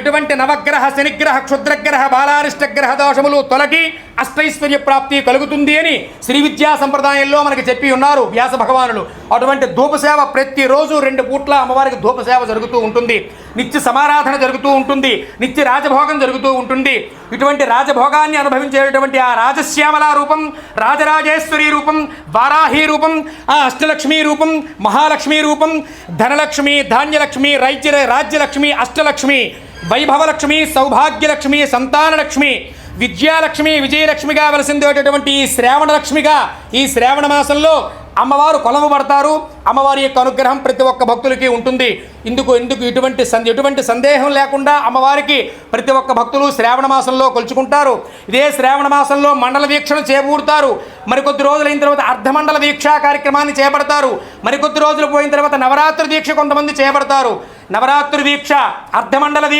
ఇటువంటి నవగ్రహ శనిగ్రహ క్షుద్రగ్రహ బాలారిష్టగ్రహ దోషములు తొలగి అష్టైశ్వర్య ప్రాప్తి కలుగుతుంది అని శ్రీ విద్యా సంప్రదాయంలో మనకి చెప్పి ఉన్నారు వ్యాస భగవానులు. అటువంటి ధూపసేవ ప్రతిరోజు 2 పూట్ల అమ్మవారికి ధూపసేవ జరుగుతూ ఉంటుంది. నిత్య సమారాధన జరుగుతూ ఉంటుంది. నిత్య రాజభోగం జరుగుతూ ఉంటుంది. ఇటువంటి రాజభోగాన్ని అనుభవించేటువంటి ఆ రాజశ్యామల రూపం, రాజరాజేశ్వరి రూపం, వారాహి రూపం, ఆ అష్టలక్ష్మి రూపం, మహాలక్ష్మి రూపం, ధనలక్ష్మి, ధాన్యలక్ష్మి, రాజ్యలక్ష్మి, అష్టలక్ష్మి, వైభవలక్ష్మి, సౌభాగ్యలక్ష్మి, సంతానలక్ష్మి, విద్యాలక్ష్మి, విజయలక్ష్మిగా వలసిందేటటువంటి ఈ శ్రావణలక్ష్మిగా ఈ శ్రావణ మాసంలో అమ్మవారు కొలవబడతారు. అమ్మవారి యొక్క అనుగ్రహం ప్రతి ఒక్క భక్తులకి ఉంటుంది. ఎందుకు ఎటువంటి సందేహం లేకుండా అమ్మవారికి ప్రతి ఒక్క భక్తులు శ్రావణ మాసంలో కొలుచుకుంటారు. ఇదే శ్రావణ మాసంలో మండల వీక్షణ చేకూరుతారు. మరికొద్ది రోజులైన తర్వాత అర్ధమండల దీక్షా కార్యక్రమాన్ని చేపడతారు. మరికొద్ది రోజులు పోయిన తర్వాత నవరాత్రి దీక్ష కొంతమంది చేపడతారు. నవరాత్రి దీక్ష, అర్ధమండల దీక్ష